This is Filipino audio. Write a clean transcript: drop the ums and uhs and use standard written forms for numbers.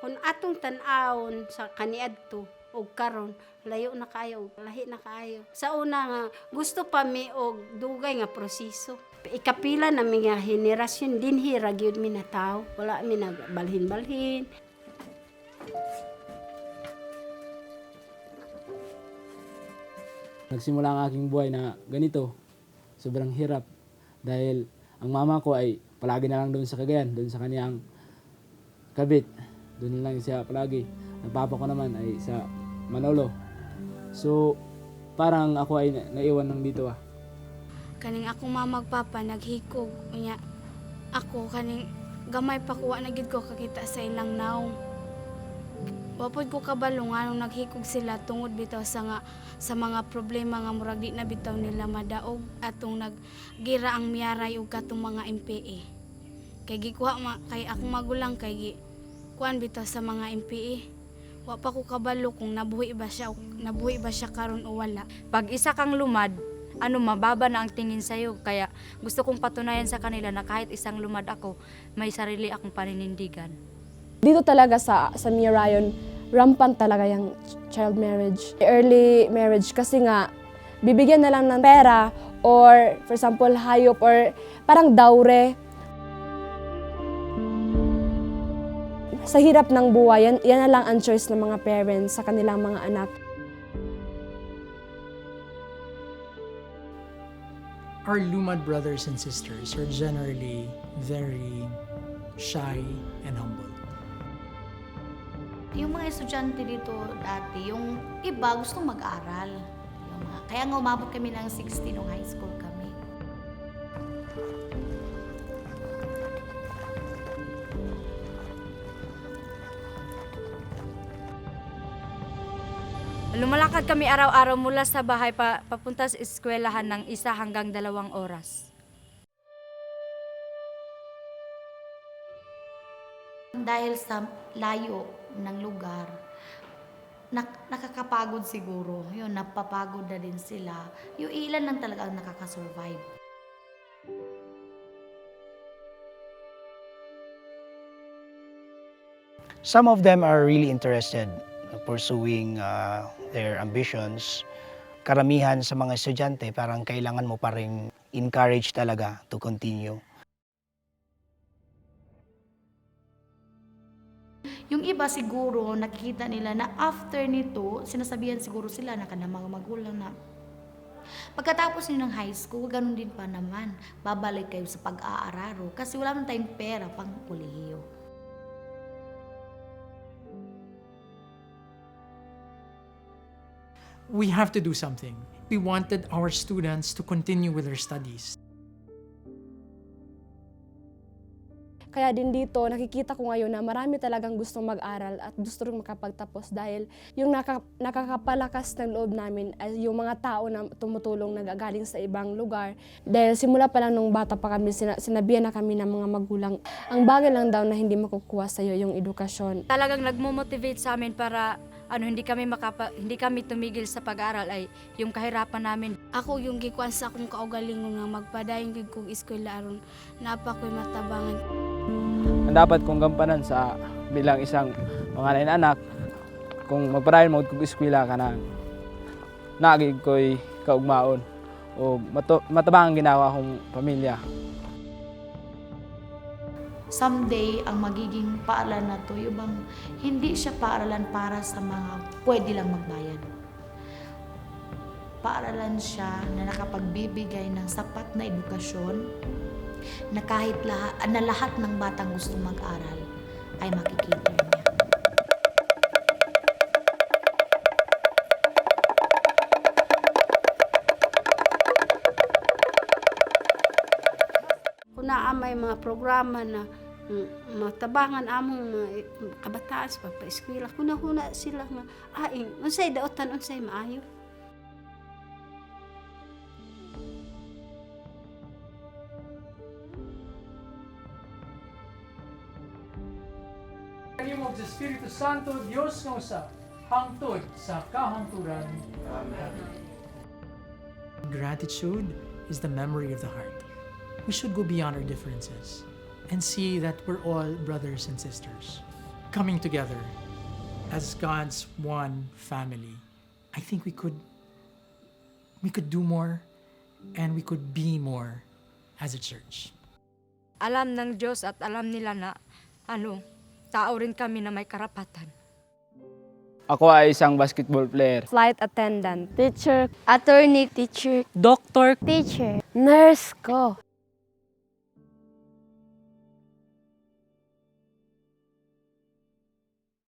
Kung atong tan-awon sa kaniadto og karon, layo na kayo, lahi na kayo. Sa una nga gusto pa mi og dugay nga proseso. Ikapila na mi nga henerasyon dinhi ra gyud mi na tao. Wala mi nagbalhin-balhin. Nagsimula ang aking buhay na ganito, sobrang hirap. Dahil ang mama ko ay palagi na lang doon sa Cagayan, doon sa kaniyang kabit. Doon lang siya palagi. Ang papa ko naman ay sa Manolo. So, parang ako ay naiwan ng dito Kaning akong mamagpapa naghikog unya ako kaning gamay pa kuha na gid ko kakita sa ilang naw. Wapod ko kabalo nga nung naghikog sila tungod bitaw sa mga problema nga murag di na bitaw nila madaog atong naggira ang miyaray og katong mga MPA. Kay kay akong magulang kay kuan bitaw sa mga MPA. Wa pa ko kabalo kung nabuhi ba siya karon o wala. Pag isa kang lumad, mababa na ang tingin sa'yo. Kaya gusto kong patunayan sa kanila na kahit isang lumad ako, may sarili akong paninindigan. Dito talaga sa Mia Ryan, rampant talaga yung child marriage. Early marriage kasi nga, bibigyan na lang ng pera or for example, hayop or parang dowry. Sa hirap ng buhay, yan na lang ang choice ng mga parents sa kanilang mga anak. Our lumad brothers and sisters are generally very shy and humble. Yung mga estudyante dito dati, yung iba gustong mag-aral. Kaya nga umabot kami ng 60 nung high school kami. Lumalakad kami araw-araw mula sa bahay papunta sa eskwelahan ng 1 hanggang 2 oras. Dahil sa layo ng lugar, nakakapagod siguro. Yun, napapagod na din sila. Yung ilan lang talaga ang nakakasurvive. Some of them are really interested pursuing their ambitions. Karamihan sa mga estudyante, parang kailangan mo pa rin encourage talaga to continue. Yung iba siguro, nakikita nila na after nito, sinasabihan siguro sila na kanang mga magulang na pagkatapos niyo ng high school, ganun din pa naman, babalik kayo sa pag-aararo kasi wala naman tayong pera pang kolehiyo. We have to do something. We wanted our students to continue with their studies. Kaya din dito, nakikita ko ngayon na marami talagang gustong mag-aral at gusto rin makapagtapos dahil yung nakakapalakas ng loob namin ay yung mga tao na tumutulong nagagaling sa ibang lugar. Dahil simula pa lang nung bata pa kami, sinabihan na kami ng mga magulang, ang bagay lang daw na hindi makukuha sa iyo yung edukasyon. Talagang nagmo-motivate sa amin para hindi kami tumigil sa pag-aaral ay yung kahirapan namin. Ako yung gikuan sa akong kaugalingon nga magpadayon gid kog eskwela aron napakoy matabangan. Ang dapat kong gampanan sa bilang isang panganay na anak, kung magpadayon mo kog eskwela ka na nagig ko'y kaugmaon o matabang ang ginawa kong pamilya. Someday, ang magiging paaralan na to, yung bang hindi siya paaralan para sa mga pwede lang magbayad. Paaralan siya na nakapagbibigay ng sapat na edukasyon na kahit lahat ng batang gusto mag-aral ay makikita niya. Kung naa may mga programa na matabangan among mga kabataan sa pagpa-eskwela, kuna-kuna sila nga, unsay daotan, unsay maayo. Ng Espiritu Santo, Diyos nga usa, hangtod sa kahangturan. Amen. Gratitude is the memory of the heart. We should go beyond our differences and see that we're all brothers and sisters. coming together as God's one family, I think we could do more and we could be more as a church. Alam ng Diyos at alam nila na tao rin kami na may karapatan. Ako ay isang basketball player. Flight attendant, Teacher, attorney, teacher, doctor, teacher, nurse ko.